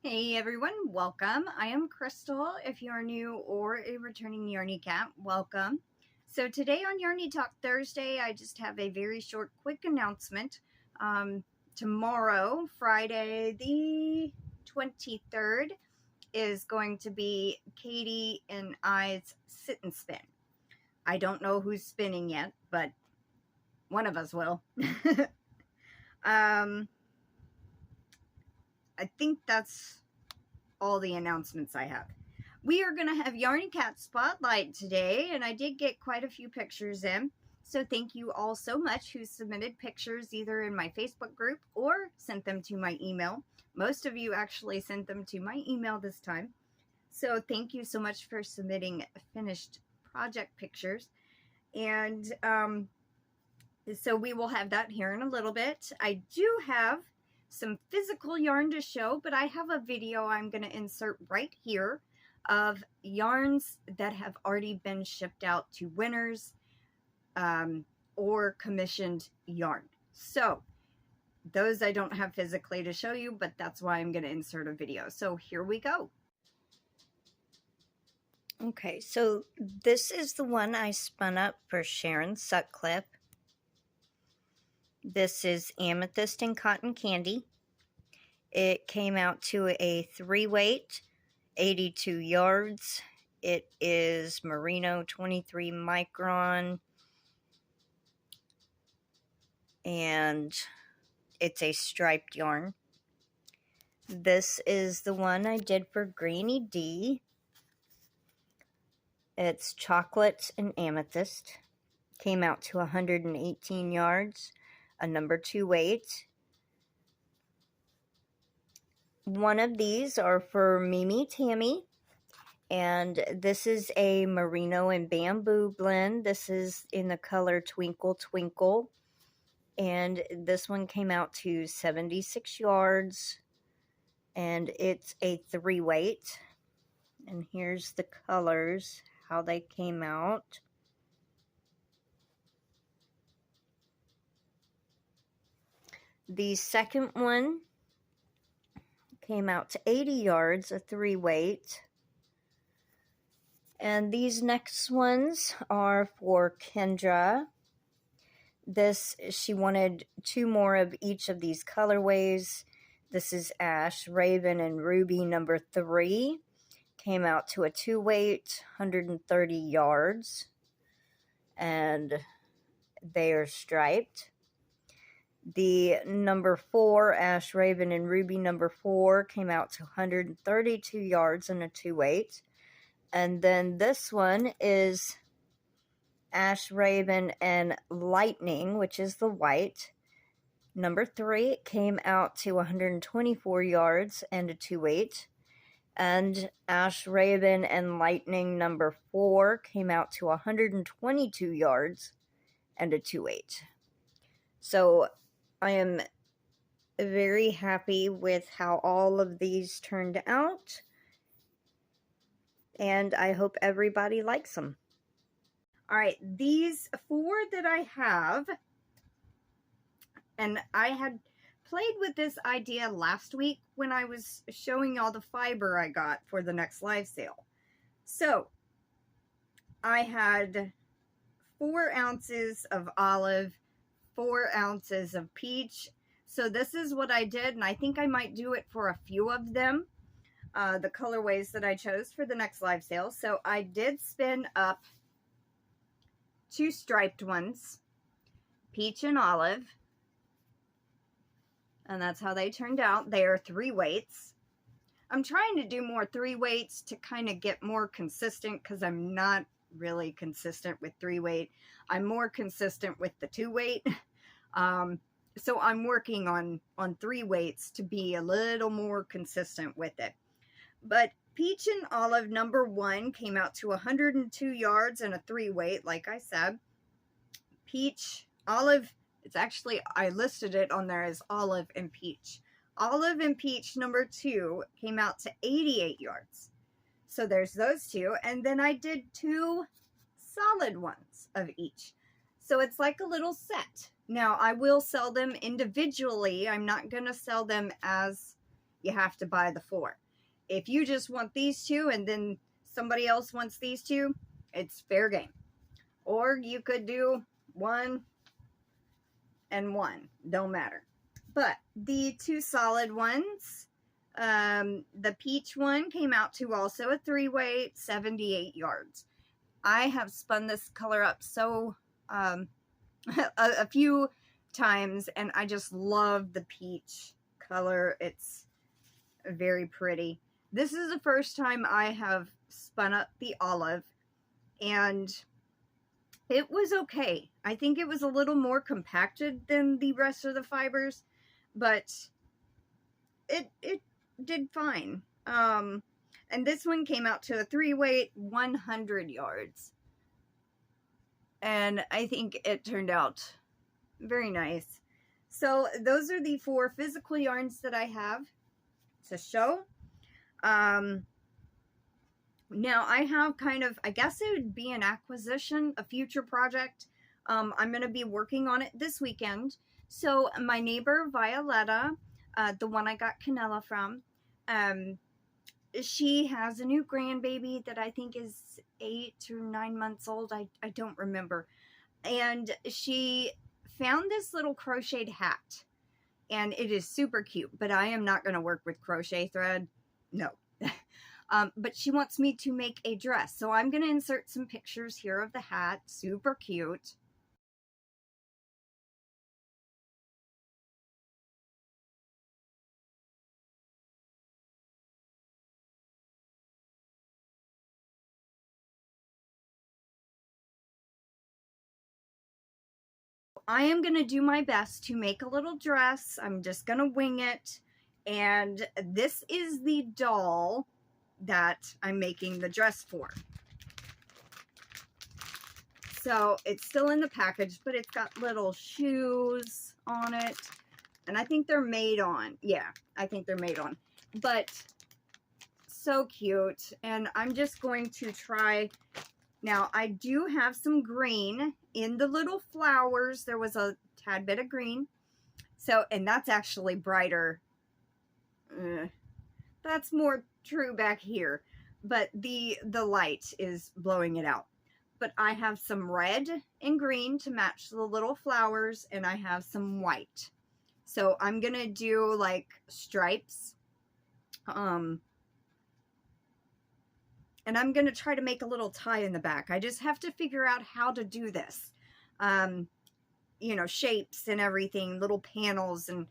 Hey everyone, welcome. I am Crystal. If you are new or a returning Yarny Cat, welcome. So today on Yarny Talk Thursday, I just have a very short, quick announcement. Tomorrow, Friday the 23rd, is going to be Katie and I's sit and spin. I don't know who's spinning yet, but one of us will. I think that's all the announcements I have. We are going to have Yarny Cat Spotlight today, and I did get quite a few pictures in. So thank you all so much who submitted pictures either in my Facebook group or sent them to my email. Most of you actually sent them to my email this time. So thank you so much for submitting finished project pictures. And so we will have that here in a little bit. I do have some physical yarn to show, but I have a video I'm going to insert right here of yarns that have already been shipped out to winners or commissioned yarn. So those I don't have physically to show you, but that's why I'm going to insert a video. So here we go. Okay, so this is the one I spun up for Sharon Sutcliffe. This is Amethyst and Cotton Candy. It came out to a 3-weight, 82 yards. It is Merino 23 micron. And it's a striped yarn. This is the one I did for GrannyDee. It's chocolate and amethyst. Came out to 118 yards. A number 2 weight. One of these are for Mimi Tammy, and this is a merino and bamboo blend. This is in the color Twinkle Twinkle, and this one came out to 76 yards, and it's a 3-weight. And here's the colors, how they came out. The second one came out to 80 yards, a 3-weight. And these next ones are for Kendra. This, she wanted 2 more of each of these colorways. This is Ash, Raven, and Ruby number 3. Came out to a 2-weight, 130 yards. And they are striped. The number 4, Ash, Raven, and Ruby number 4 came out to 132 yards and a 2-weight. And then this one is Ash, Raven, and Lightning, which is the white. Number 3 came out to 124 yards and a 2-weight. And Ash, Raven, and Lightning number 4 came out to 122 yards and a 2-weight. So I am very happy with how all of these turned out, and I hope everybody likes them. All right, these 4 that I have, and I had played with this idea last week when I was showing all the fiber I got for the next live sale. So I had 4 ounces of olive, 4 ounces of peach. So this is what I did, and I think I might do it for a few of them, the colorways that I chose for the next live sale. So I did spin up 2 striped ones, peach and olive, and that's how they turned out. They are 3 weights. I'm trying to do more 3 weights to kind of get more consistent, because I'm not really consistent with 3-weight. I'm more consistent with the 2-weight. So I'm working on 3 weights to be a little more consistent with it. But peach and olive number 1 came out to 102 yards and a 3-weight, like I said. Peach, olive, it's actually, I listed it on there as olive and peach. Olive and peach number 2 came out to 88 yards. So there's those 2, and then I did 2 solid ones of each. So it's like a little set. Now I will sell them individually. I'm not going to sell them as you have to buy the 4. If you just want these 2 and then somebody else wants these 2, it's fair game. Or you could do 1 and 1, don't matter. But the 2 solid ones, the peach one came out to also a 3-weight, 78 yards. I have spun this color up so a few times, and I just love the peach color. It's very pretty. This is the first time I have spun up the olive, and it was okay. I think it was a little more compacted than the rest of the fibers, but it did fine. And this one came out to a 3-weight, 100 yards. And I think it turned out very nice. So those are the 4 physical yarns that I have to show. Now I have kind of, I guess it would be an acquisition, a future project. I'm going to be working on it this weekend. So my neighbor Violetta, the one I got Canella from, she has a new grandbaby that I think is 8 or 9 months old. I don't remember. And she found this little crocheted hat. And it is super cute. But I am not going to work with crochet thread. No. But she wants me to make a dress. So I'm going to insert some pictures here of the hat. Super cute. I am going to do my best to make a little dress. I'm just going to wing it. And this is the doll that I'm making the dress for. So it's still in the package, but it's got little shoes on it. And I think they're made on. Yeah, I think they're made on. But so cute. And I'm just going to try. Now, I do have some green in the little flowers. There was a tad bit of green. So, and that's actually brighter. That's more true back here. But the light is blowing it out. But I have some red and green to match the little flowers. And I have some white. So, I'm going to do like stripes. And I'm going to try to make a little tie in the back. I just have to figure out how to do this. You know, shapes and everything, little panels and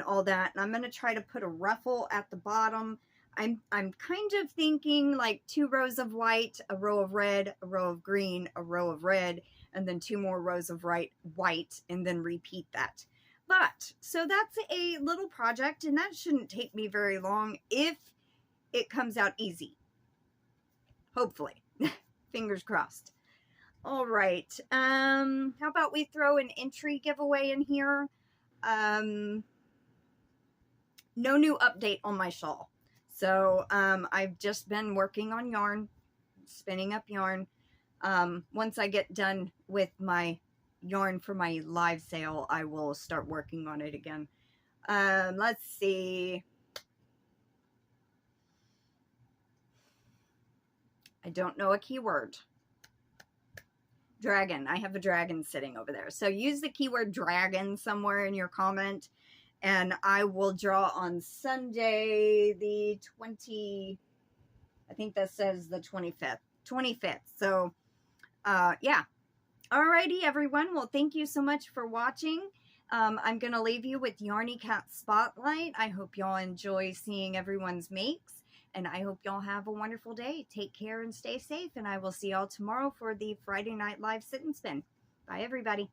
all that. And I'm going to try to put a ruffle at the bottom. I'm kind of thinking like 2 rows of white, a row of red, a row of green, a row of red, and then 2 more rows of white, and then repeat that. But, so that's a little project, and that shouldn't take me very long if it comes out easy. Hopefully. Fingers crossed. All right. How about we throw an entry giveaway in here? No new update on my shawl. So, I've just been working on yarn, spinning up yarn. Once I get done with my yarn for my live sale, I will start working on it again. Let's see. I don't know a keyword. Dragon. I have a dragon sitting over there. So use the keyword dragon somewhere in your comment. And I will draw on Sunday the 20... I think that says the 25th. 25th. So, yeah. Alrighty, everyone. Well, thank you so much for watching. I'm going to leave you with Yarny Cat Spotlight. I hope y'all enjoy seeing everyone's makes. And I hope y'all have a wonderful day. Take care and stay safe. And I will see y'all tomorrow for the Friday Night Live Sit and Spin. Bye, everybody.